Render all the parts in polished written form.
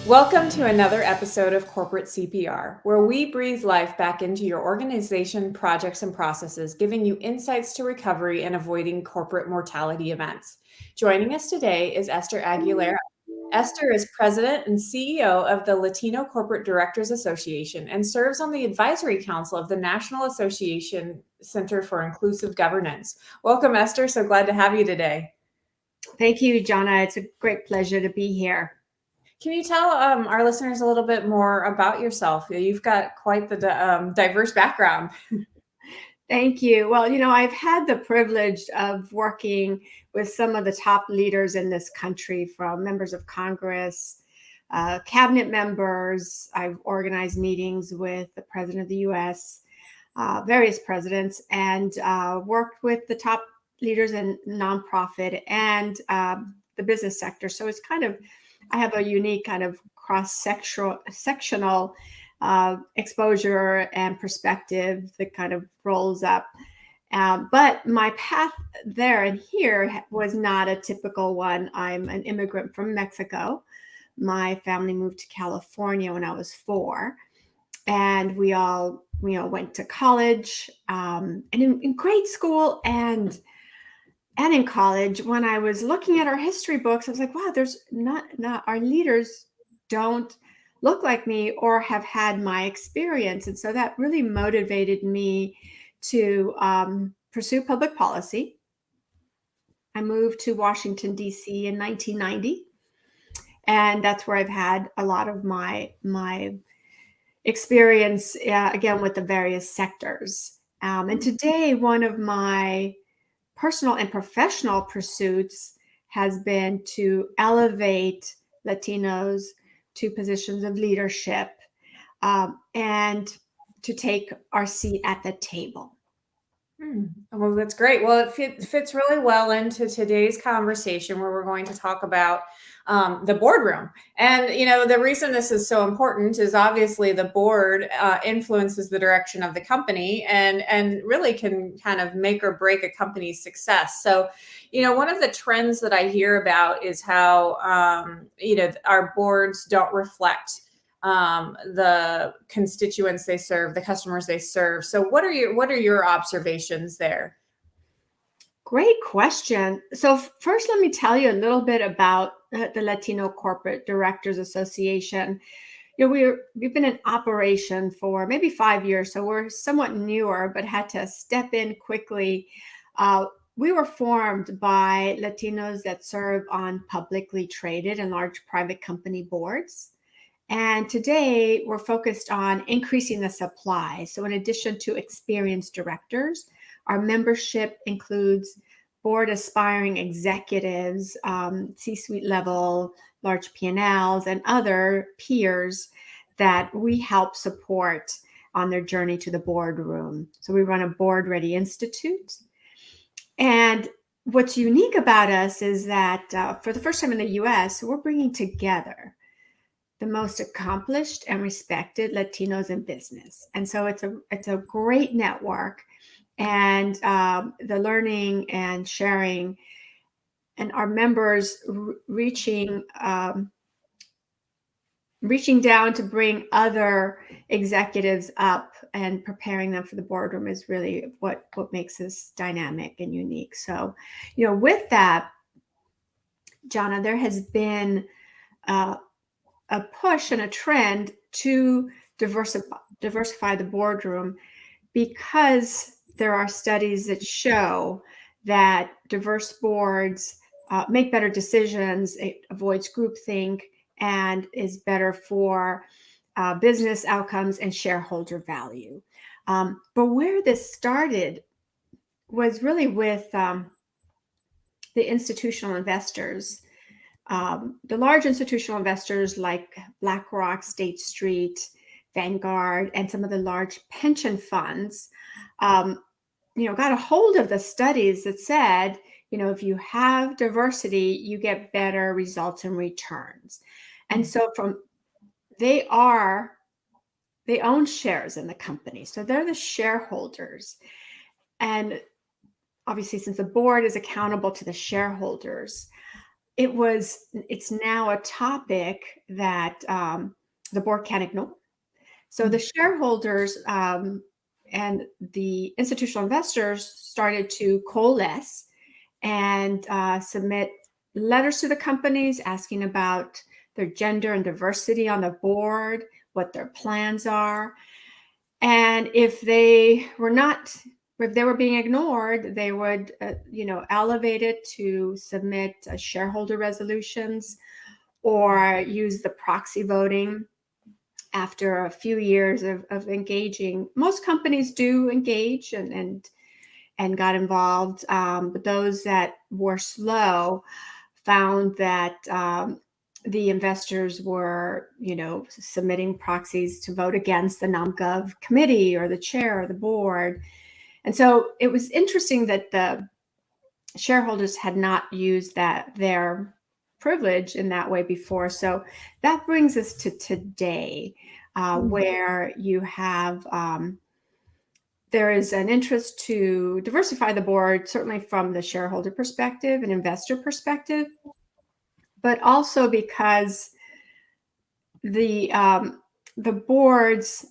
Welcome to another episode of Corporate CPR, where we breathe life back into your organization, projects, and processes, giving you insights to recovery and avoiding corporate mortality events. Joining us today is Esther Aguilera. Esther is president and CEO of the Latino Corporate Directors Association and serves on the advisory council of the National Association Center for Inclusive Governance. Welcome, Esther. So glad to have you today. Thank you, Jonna. It's a great pleasure to be here. Can you tell our listeners a little bit more about yourself? You've got quite the diverse background. Thank you. Well, I've had the privilege of working with some of the top leaders in this country, from members of Congress, cabinet members. I've organized meetings with the President of the U.S., various presidents, and worked with the top leaders in nonprofit and the business sector. So it's I have a unique kind of cross-sectional exposure and perspective that kind of rolls up. But my path there and here was not a typical one. I'm an immigrant from Mexico. My family moved to California when I was 4. And we all, went to college, and in grade school and in college. When I was looking at our history books, I was like, wow, there's not our leaders don't look like me or have had my experience. And so that really motivated me to pursue public policy. I moved to Washington, D.C. in 1990. And that's where I've had a lot of my experience, again, with the various sectors. And today, one of my personal and professional pursuits has been to elevate Latinos to positions of leadership, and to take our seat at the table. Well, that's great. Well, it fits really well into today's conversation, where we're going to talk about the boardroom. And, the reason this is so important is obviously the board influences the direction of the company and really can kind of make or break a company's success. So, one of the trends that I hear about is how, our boards don't reflect the constituents they serve, the customers they serve. So what are your observations there? Great question. So first, let me tell you a little bit about the Latino Corporate Directors Association. We've been in operation for maybe 5 years, so we're somewhat newer, but had to step in quickly. We were formed by Latinos that serve on publicly traded and large private company boards. And today we're focused on increasing the supply. So in addition to experienced directors, our membership includes board aspiring executives, C-suite level, large P&Ls, and other peers that we help support on their journey to the boardroom. So we run a Board Ready Institute. And what's unique about us is that for the first time in the US, we're bringing together the most accomplished and respected Latinos in business. And so it's a great network, and the learning and sharing, and our members reaching down to bring other executives up and preparing them for the boardroom is really what makes this dynamic and unique. So, with that, Jonna, there has been a push and a trend to diversify the boardroom, because there are studies that show that diverse boards make better decisions. It avoids groupthink and is better for business outcomes and shareholder value. But where this started was really with the institutional investors. The large institutional investors like BlackRock, State Street, Vanguard, and some of the large pension funds, got a hold of the studies that said, if you have diversity, you get better results and returns. And so they own shares in the company. So they're the shareholders. And obviously, since the board is accountable to the shareholders, it's now a topic that the board can't ignore. So the shareholders and the institutional investors started to coalesce and submit letters to the companies asking about their gender and diversity on the board, what their plans are. And if they were being ignored, they would, elevate it to submit shareholder resolutions or use the proxy voting after a few years of engaging. Most companies do engage and got involved, but those that were slow found that the investors were, submitting proxies to vote against the NomGov committee or the chair or the board. And so it was interesting that the shareholders had not used their privilege in that way before. So that brings us to today, where you have there is an interest to diversify the board, certainly from the shareholder perspective and investor perspective, but also because the boards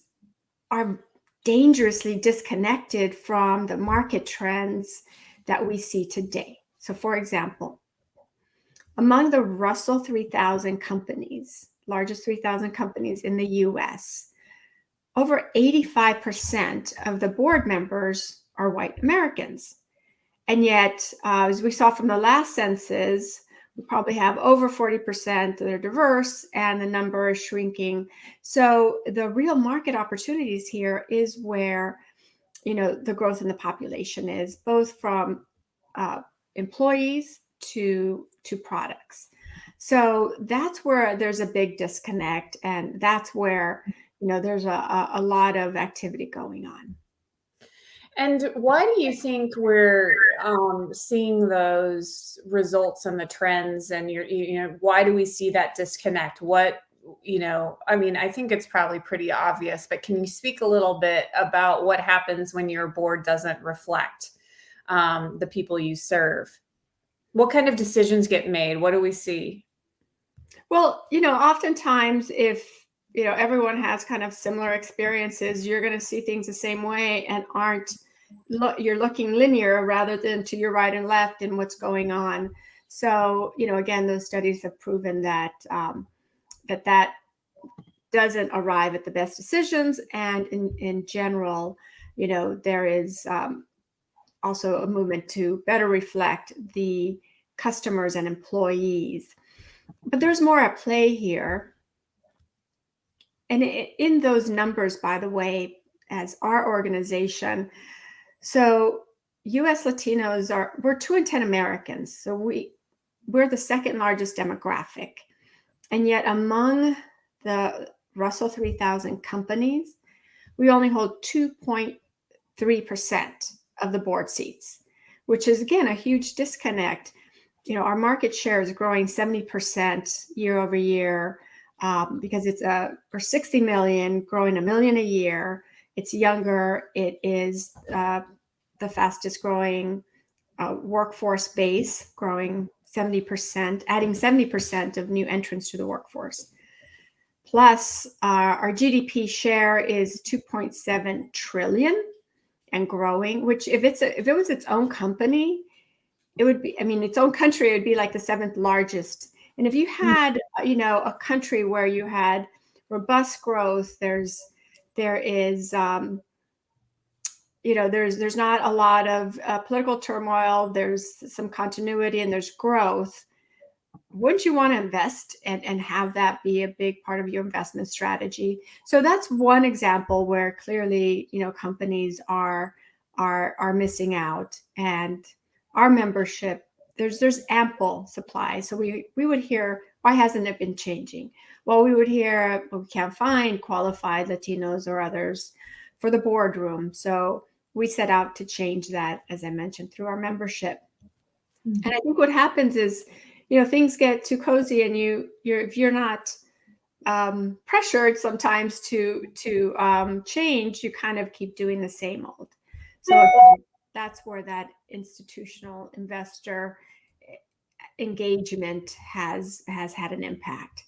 are dangerously disconnected from the market trends that we see today. So, for example, among the Russell 3000 companies, largest 3,000 companies in the US, over 85% of the board members are white Americans. And yet, as we saw from the last census, we probably have over 40% that are diverse, and the number is shrinking. So the real market opportunities here is where, the growth in the population is, both from employees to products. So that's where there's a big disconnect, and that's where, there's a lot of activity going on. And why do you think we're seeing those results and the trends? And why do we see that disconnect? I think it's probably pretty obvious, but can you speak a little bit about what happens when your board doesn't reflect the people you serve? What kind of decisions get made? What do we see? Well, oftentimes if everyone has kind of similar experiences, you're going to see things the same way and you're looking linear rather than to your right and left in what's going on. So, again, those studies have proven that that doesn't arrive at the best decisions. And in general, there is also a movement to better reflect the customers and employees. But there's more at play here. And in those numbers, by the way, as our organization, so U.S. Latinos we're 2 in 10 Americans. So we're the second largest demographic. And yet among the Russell 3000 companies, we only hold 2.3% of the board seats, which is, again, a huge disconnect. Our market share is growing 70% year over year. Because we're 60 million, growing 1 million a year. It's younger. It is the fastest growing workforce base, growing 70%, adding 70% of new entrants to the workforce. Plus, our GDP share is 2.7 trillion and growing, which if it was its own company, it would be, its own country, it would be like the 7th largest. And if you had, a country where you had robust growth, there's not a lot of political turmoil, there's some continuity, and there's growth, wouldn't you want to invest and have that be a big part of your investment strategy? So that's one example where clearly, companies are missing out, and our membership, there's ample supply. So we would hear, why hasn't it been changing? Well, we would hear, we can't find qualified Latinos or others for the boardroom. So we set out to change that, as I mentioned, through our membership. Mm-hmm. And I think what happens is, things get too cozy, and if you're not pressured sometimes to change, you kind of keep doing the same old. So that's where that institutional investor engagement has had an impact.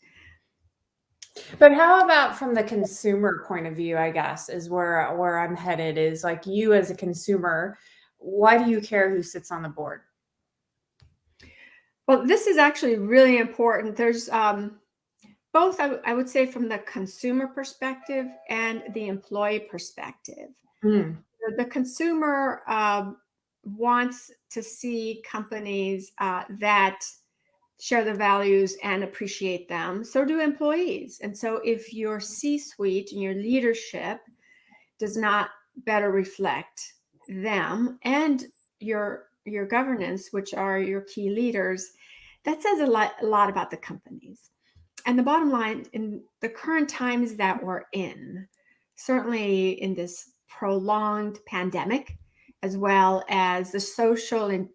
But how about from the consumer point of view, I guess, is where I'm headed, is like you as a consumer, why do you care who sits on the board? Well, this is actually really important. There's both, I would say, from the consumer perspective and the employee perspective. Mm, The consumer wants to see companies that share the values and appreciate them. So do employees. And so if your C-suite and your leadership does not better reflect them and your governance, which are your key leaders, that says a lot about the companies. And the bottom line, in the current times that we're in, certainly in this prolonged pandemic, as well as the social and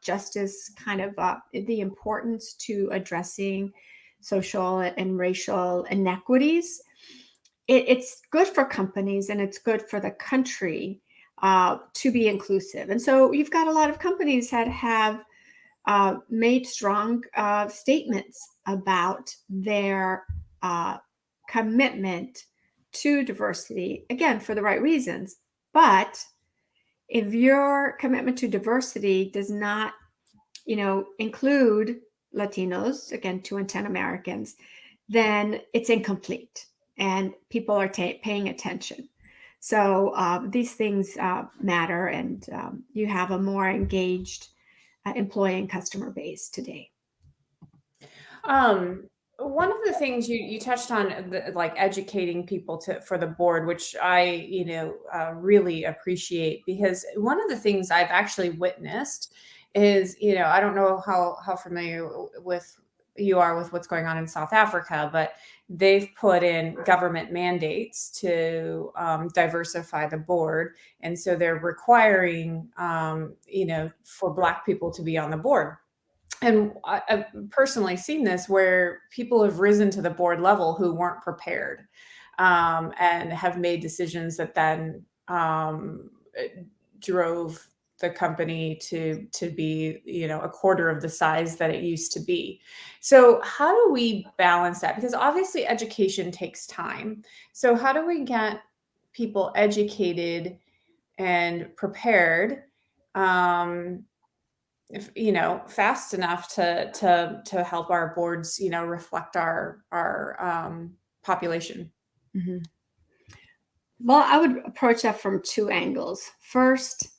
justice kind of the importance to addressing social and racial inequities, it's good for companies and it's good for the country to be inclusive. And so you've got a lot of companies that have made strong statements about their commitment to diversity, again, for the right reasons. But if your commitment to diversity does not, include Latinos, again, 2 in 10 Americans, then it's incomplete and people are paying attention. So these things matter, and you have a more engaged employee and customer base today. Um, one of the things you touched on, like educating people for the board, which I really appreciate, because one of the things I've actually witnessed is, I don't know how familiar with you are with what's going on in South Africa, but they've put in government mandates to diversify the board, and so they're requiring for Black people to be on the board. And I've personally seen this where people have risen to the board level who weren't prepared, and have made decisions that then drove the company to be, a quarter of the size that it used to be. So how do we balance that? Because obviously education takes time. So how do we get people educated and prepared, um, fast enough to help our boards, reflect our population? Mhm. Well, I would approach that from two angles. First,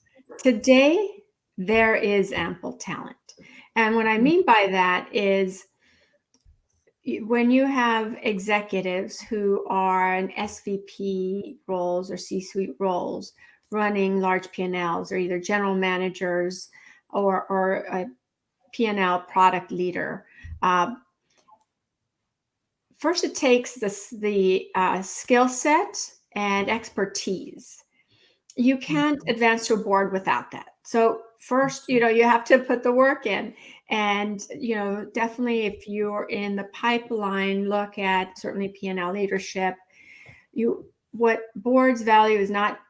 today there is ample talent. And what I mean by that is when you have executives who are in SVP roles or C-suite roles running large P&Ls, or either general managers or a P&L product leader, uh, first it takes the skill set and expertise. You can't advance to a board without that. So first, you have to put the work in, and definitely if you're in the pipeline, look at certainly P&L leadership. What boards value is not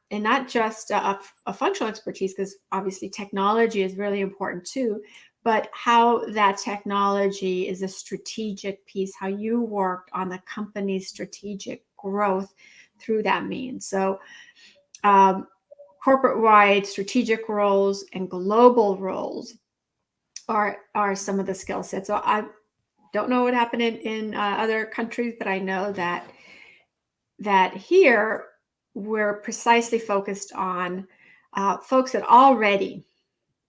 just a functional expertise, because obviously technology is really important too, but how that technology is a strategic piece, how you worked on the company's strategic growth through that means. So corporate-wide strategic roles and global roles are some of the skill sets. So I don't know what happened in other countries, but I know that here we're precisely focused on folks that already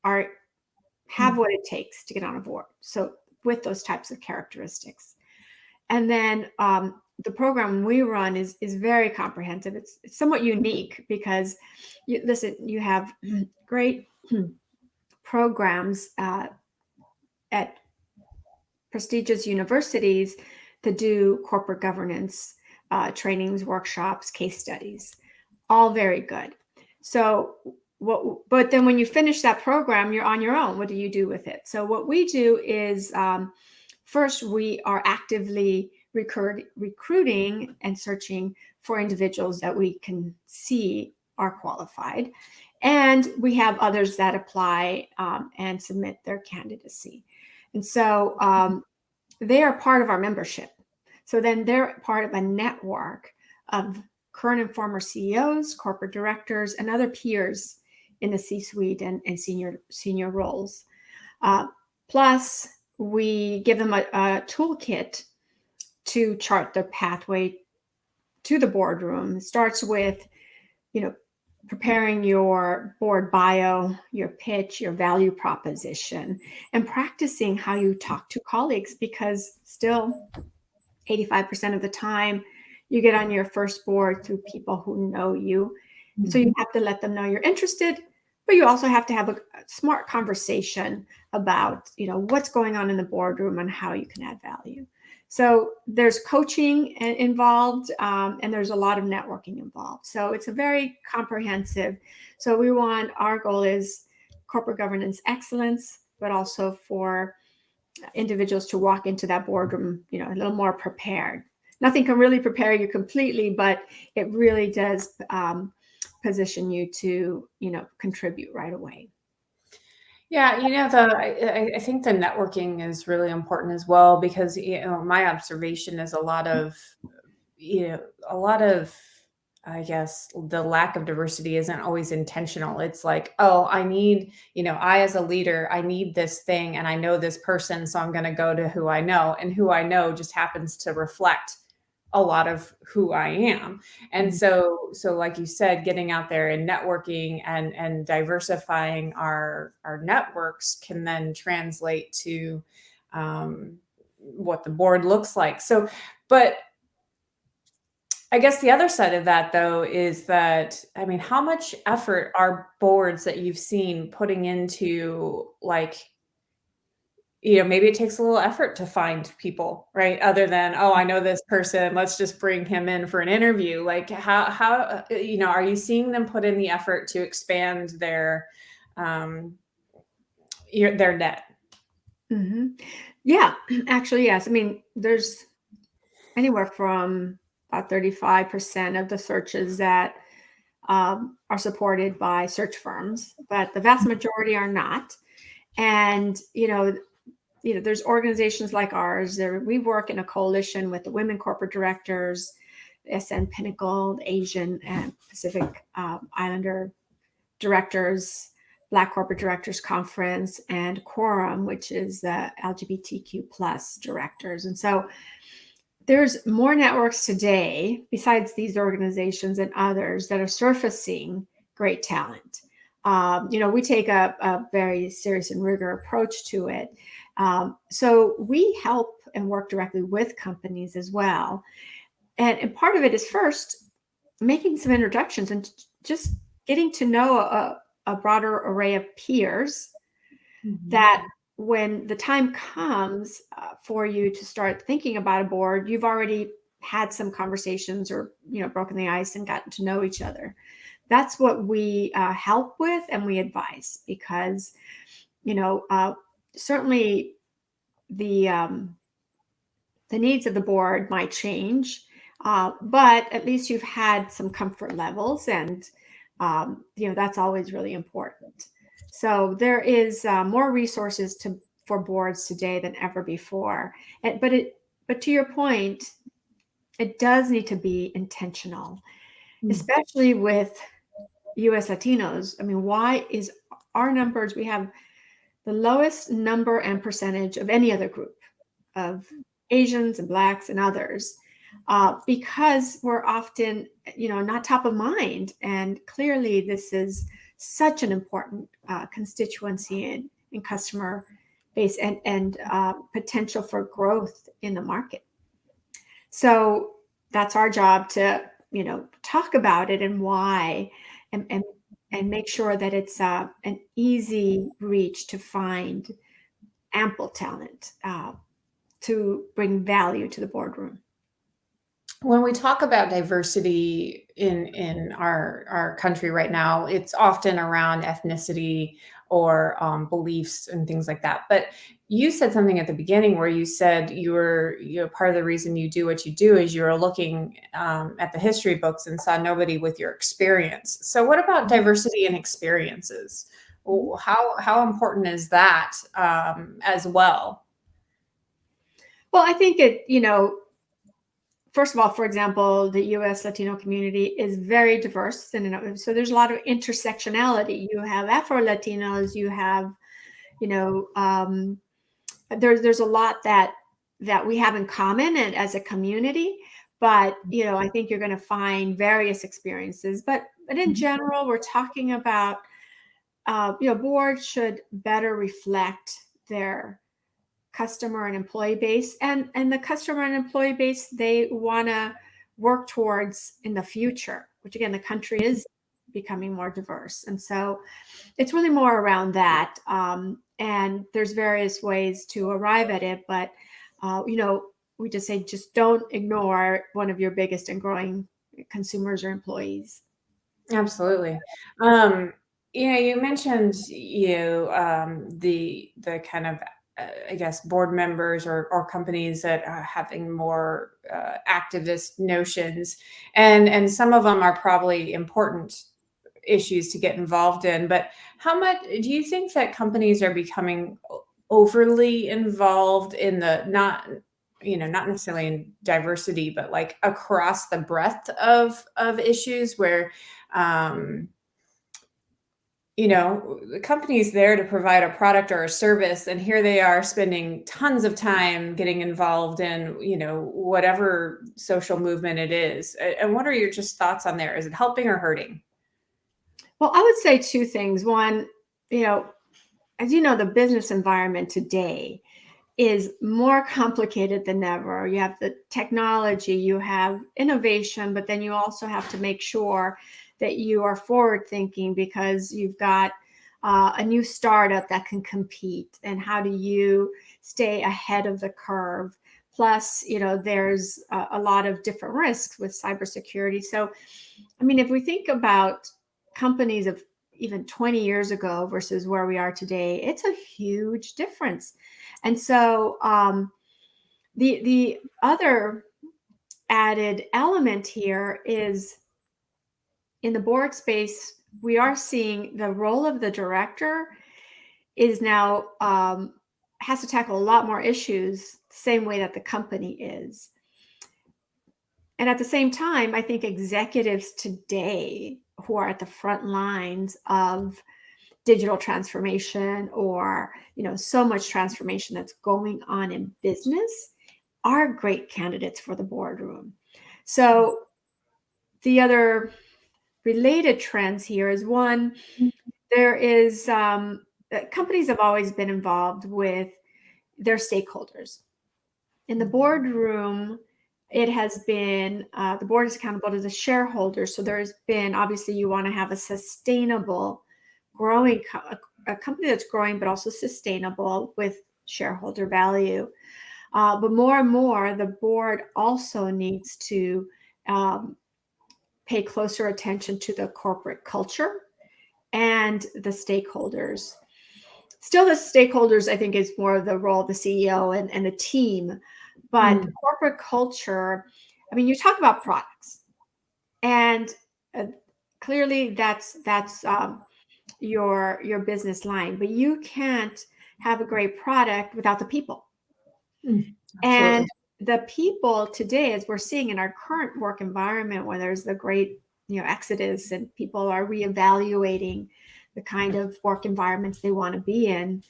have what it takes to get on a board. So with those types of characteristics. And then the program we run is very comprehensive. It's somewhat unique because you have great programs at prestigious universities to do corporate governance trainings, workshops, case studies, all very good. So but then when you finish that program, you're on your own. What do you do with it? So what we do is first, we are actively recruiting and searching for individuals that we can see are qualified. And we have others that apply and submit their candidacy. And so they are part of our membership. So then they're part of a network of current and former CEOs, corporate directors, and other peers in the C-suite and senior roles. Plus, we give them a toolkit to chart their pathway to the boardroom. It starts with, preparing your board bio, your pitch, your value proposition, and practicing how you talk to colleagues, because still 85% of the time you get on your first board through people who know you. So you have to let them know you're interested, but you also have to have a smart conversation about, what's going on in the boardroom and how you can add value. So there's coaching involved, and there's a lot of networking involved. So it's a very comprehensive. So our goal is corporate governance excellence, but also for individuals to walk into that boardroom, a little more prepared. Nothing can really prepare you completely, but it really does position you to, contribute right away. Yeah, I think the networking is really important as well, because my observation is a lot of I guess the lack of diversity isn't always intentional. It's like, oh, I need, I as a leader, I need this thing and I know this person, so I'm going to go to who I know, and who I know just happens to reflect a lot of who I am. And so like you said, getting out there and networking and diversifying our networks can then translate to what the board looks like. So, but I guess the other side of that, though, is that, how much effort are boards that you've seen putting into, like, maybe it takes a little effort to find people, right? Other than, oh, I know this person, let's just bring him in for an interview. Like, how are you seeing them put in the effort to expand their net? Mm-hmm. Yeah, actually, yes. There's anywhere from about 35% of the searches that are supported by search firms, but the vast majority are not. And, there's organizations like ours. We work in a coalition with the Women Corporate Directors, SN Pinnacle, the Asian and Pacific Islander Directors, Black Corporate Directors Conference, and Quorum, which is the LGBTQ plus directors. And so there's more networks today, besides these organizations and others, that are surfacing great talent. We take a very serious and rigorous approach to it. So we help and work directly with companies as well. And part of it is first making some introductions and just getting to know a broader array of peers that when the time comes for you to start thinking about a board, you've already had some conversations or, broken the ice and gotten to know each other. That's what we help with and we advise, because, certainly the needs of the board might change, but at least you've had some comfort levels, and, that's always really important. So there is more resources for boards today than ever before. But to your point, it does need to be intentional, especially with U.S. Latinos. Why is our numbers? We have the lowest number and percentage of any other group of Asians and Blacks and others, because we're often, not top of mind. And clearly, this is such an important constituency in customer base and potential for growth in the market. So that's our job to, talk about it and why, and make sure that it's an easy reach to find ample talent to bring value to the boardroom. When we talk about diversity in our country right now, it's often around ethnicity or beliefs and things like that. But you said something at the beginning where you said part of the reason you do what you do is you're looking at the history books and saw nobody with your experience. So what about diversity in experiences? How important is that as well? Well, I think first of all, for example, the US Latino community is very diverse. And so there's a lot of intersectionality. You have Afro Latinos, you have, you know, there's a lot that we have in common and as a community. But, I think you're going to find various experiences. But in general, we're talking about, boards should better reflect their customer and employee base, and the customer and employee base they want to work towards in the future, which again the country is becoming more diverse, and so it's really more around that. And there's various ways to arrive at it, but we just say just don't ignore one of your biggest and growing consumers or employees. Absolutely. You mentioned the kind of I guess board members or companies that are having more activist notions, and some of them are probably important issues to get involved in. But how much do you think that companies are becoming overly involved in the not necessarily in diversity, but like across the breadth of issues where um, the company's there to provide a product or a service, and here they are spending tons of time getting involved in, whatever social movement it is. And what are your just thoughts on there? Is it helping or hurting? Well, I would say two things. One, as you know, the business environment today is more complicated than ever. You have the technology, you have innovation, but then you also have to make sure that you are forward thinking, because you've got a new startup that can compete. And how do you stay ahead of the curve? Plus, there's a lot of different risks with cybersecurity. So, I mean, if we think about companies of even 20 years ago versus where we are today, it's a huge difference. And so the other added element here is in the board space, we are seeing the role of the director is now has to tackle a lot more issues the same way that the company is. And at the same time, I think executives today who are at the front lines of digital transformation, or so much transformation that's going on in business, are great candidates for the boardroom. So the other related trends here is, one, there is companies have always been involved with their stakeholders. In the boardroom, it has been the board is accountable to the shareholders. So there's been, obviously, you want to have a sustainable growing a company that's growing, but also sustainable with shareholder value. But more and more, the board also needs to pay closer attention to the corporate culture and the stakeholders. Still, the stakeholders, I think, is more of the role of the CEO and the team. But corporate culture, I mean, you talk about products, and clearly that's your business line, but you can't have a great product without the people. And the people today, as we're seeing in our current work environment, where there's the great exodus and people are reevaluating the kind of work environments they want to be in,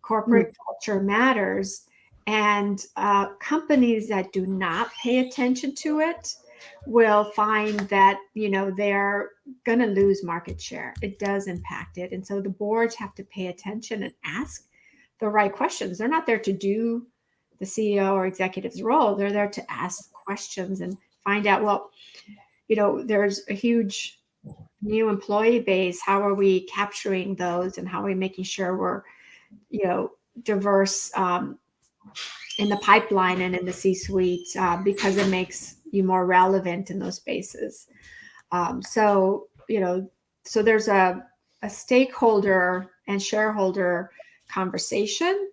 corporate culture matters. And companies that do not pay attention to it will find that they're going to lose market share. It does impact it. And so the boards have to pay attention and ask the right questions. They're not there to do the CEO or executive's role. They're there to ask questions and find out, well, there's a huge new employee base. How are we capturing those, and how are we making sure we're diverse in the pipeline and in the C-suite, because it makes you more relevant in those spaces. So there's a stakeholder and shareholder conversation.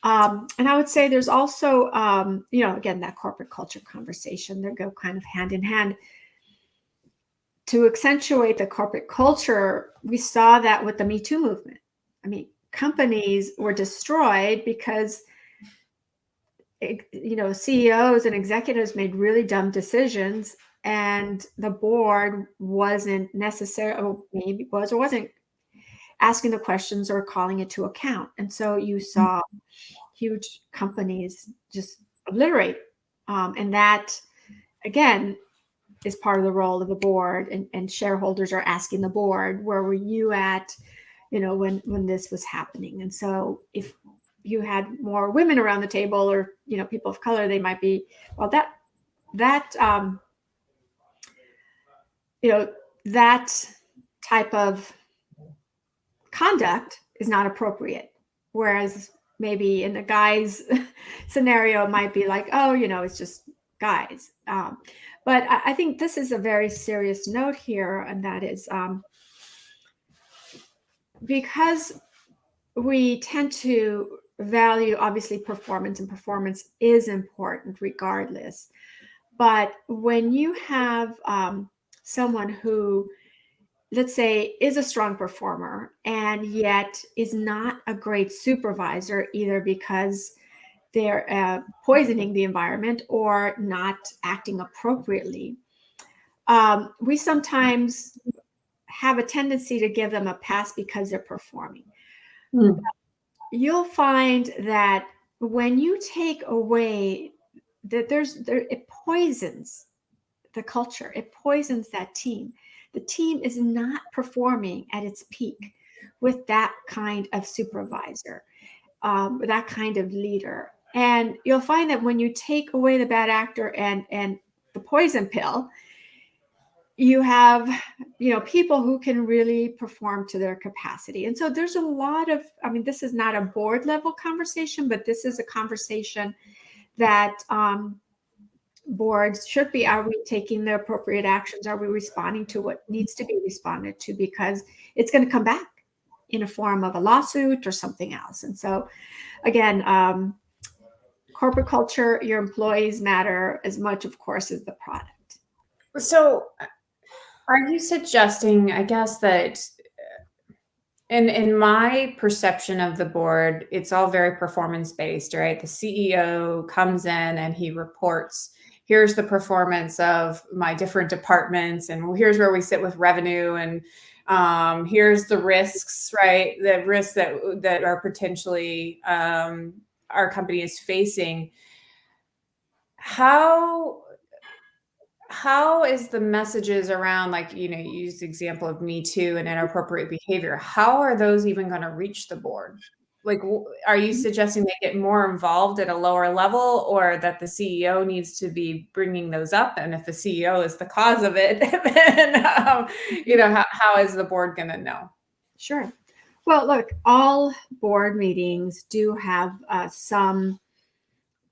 And I would say there's also, again, that corporate culture conversation. They go kind of hand in hand. to accentuate the corporate culture, we saw that with the Me Too movement. I mean, companies were destroyed because CEOs and executives made really dumb decisions, and the board wasn't necessarily, or maybe was or wasn't, asking the questions or calling it to account. And so you saw huge companies just obliterate. And that, again, is part of the role of the board, and shareholders are asking the board, where were you at, when this was happening? And so if you had more women around the table, or, people of color, they might be, well, that that type of conduct is not appropriate. Whereas maybe in the guys scenario, it might be like, oh, it's just guys. But I think this is a very serious note here, and that is because we tend to value, obviously, performance, and performance is important regardless. But when you have someone who, let's say, is a strong performer and yet is not a great supervisor, either because they're poisoning the environment or not acting appropriately, we sometimes have a tendency to give them a pass because they're performing. You'll find that when you take away that, it poisons the culture. It poisons that team. The team is not performing at its peak with that kind of supervisor, that kind of leader. And you'll find that when you take away the bad actor and the poison pill, you have, people who can really perform to their capacity. And so there's a lot of, this is not a board level conversation, but this is a conversation that boards should be. Are we taking the appropriate actions? Are we responding to what needs to be responded to? Because it's going to come back in a form of a lawsuit or something else. And so, again, corporate culture, your employees matter as much, of course, as the product. So are you suggesting, I guess, that in my perception of the board, it's all very performance based, right? The CEO comes in and he reports, here's the performance of my different departments, and here's where we sit with revenue, and here's the risks, right? The risks that are potentially our company is facing. How is the messages around, like, you use the example of Me Too and inappropriate behavior. How are those even going to reach the board? Like, are you suggesting they get more involved at a lower level, or that the CEO needs to be bringing those up? And if the CEO is the cause of it, then, how is the board going to know? Sure. Well, look, all board meetings do have some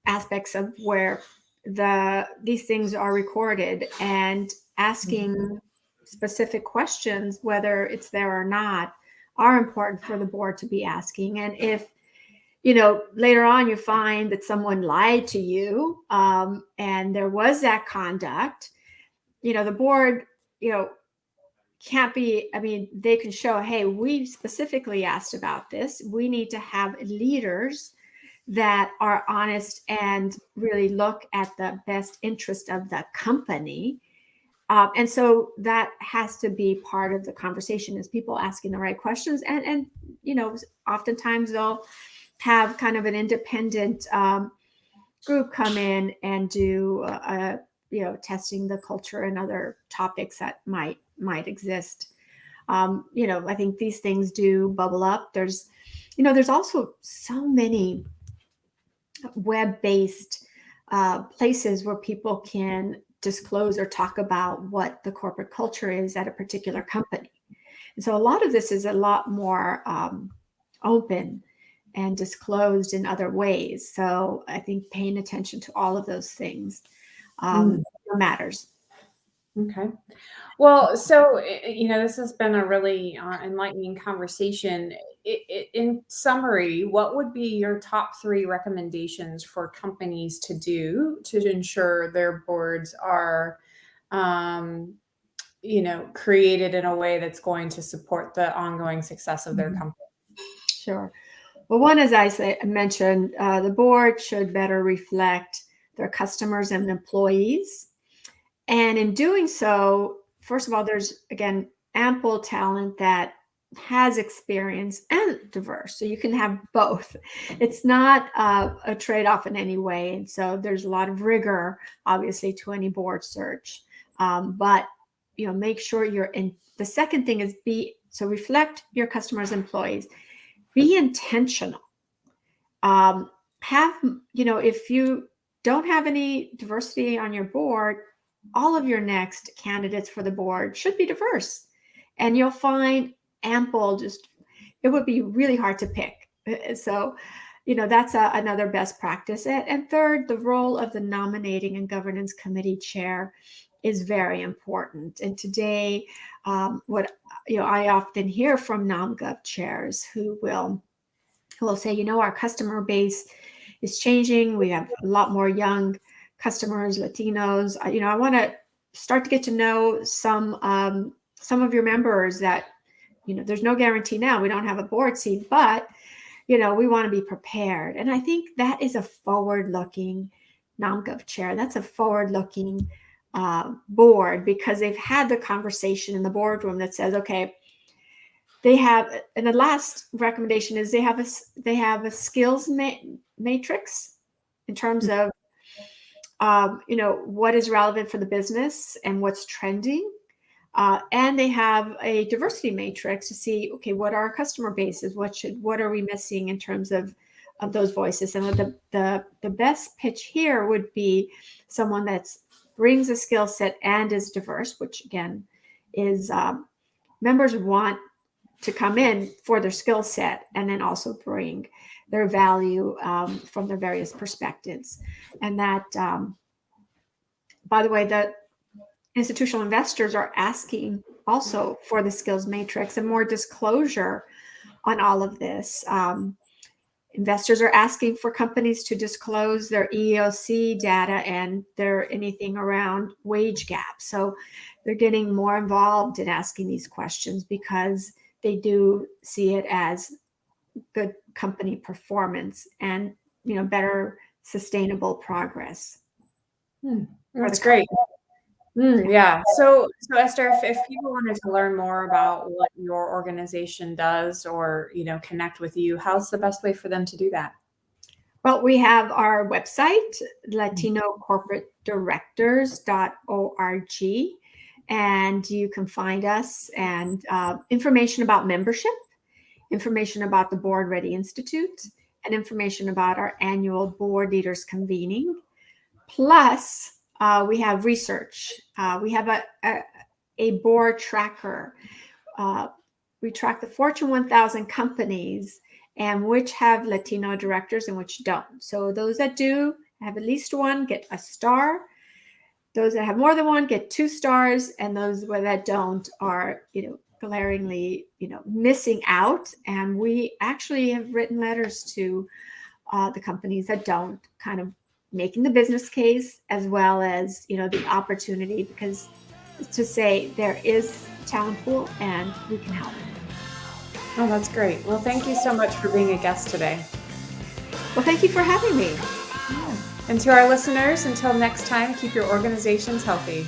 aspects of where these things are recorded, and asking specific questions, whether it's there or not, are important for the board to be asking. And if later on you find that someone lied to you, and there was that conduct, the board can't be, they can show, hey, we specifically asked about this. We need to have leaders that are honest and really look at the best interest of the company. And so that has to be part of the conversation, is people asking the right questions. And oftentimes they'll have kind of an independent group come in and do, testing the culture and other topics that might exist. I think these things do bubble up. There's also so many web-based places where people can disclose or talk about what the corporate culture is at a particular company. And so a lot of this is a lot more open and disclosed in other ways. So I think paying attention to all of those things matters. Okay. Well, so, this has been a really enlightening conversation. In summary, what would be your top 3 recommendations for companies to do to ensure their boards are created in a way that's going to support the ongoing success of their company? Sure. Well, one, as I mentioned, the board should better reflect their customers and employees. And in doing so, first of all, there's, again, ample talent that has experience and diverse. So you can have both. It's not a trade-off in any way. And so there's a lot of rigor, obviously, to any board search. But, make sure you're in. The second thing is reflect your customers' employees. Be intentional. If you don't have any diversity on your board, all of your next candidates for the board should be diverse, and you'll find ample. It would be really hard to pick. So, that's another best practice. And third, the role of the nominating and governance committee chair is very important. And today, what I often hear from NomGov chairs who will say, our customer base is changing. We have a lot more young customers, Latinos. I want to start to get to know some of your members that, there's no guarantee now. We don't have a board seat, but, we want to be prepared. And I think that is a forward-looking NomGov chair. That's a forward-looking board, because they've had the conversation in the boardroom that says, okay, they have, and the last recommendation is they have a skills matrix in terms of, what is relevant for the business and what's trending. And they have a diversity matrix to see, okay, what are our customer bases? What are we missing in terms of those voices? And the best pitch here would be someone that brings a skill set and is diverse, which again is members want to come in for their skill set and then also bring their value from their various perspectives. And that, by the way, the institutional investors are asking also for the skills matrix and more disclosure on all of this. Investors are asking for companies to disclose their EEOC data and anything around wage gaps. So they're getting more involved in asking these questions because they do see it as good company performance and, better sustainable progress. That's great. Yeah. So Esther, if people wanted to learn more about what your organization does or, connect with you, how's the best way for them to do that? Well, we have our website, LatinoCorporateDirectors.org, and you can find us and information about membership, information about the Board Ready Institute, and information about our annual board leaders convening. Plus, we have research. We have a board tracker. We track the Fortune 1000 companies and which have Latino directors and which don't. So those that do have at least one get a star. Those that have more than one get 2 stars, and those that don't are, glaringly, missing out. And we actually have written letters to the companies that don't, kind of making the business case as well as, the opportunity, because to say there is talent pool and we can help. Oh, that's great. Well, thank you so much for being a guest today. Well, thank you for having me. And to our listeners, until next time, keep your organizations healthy.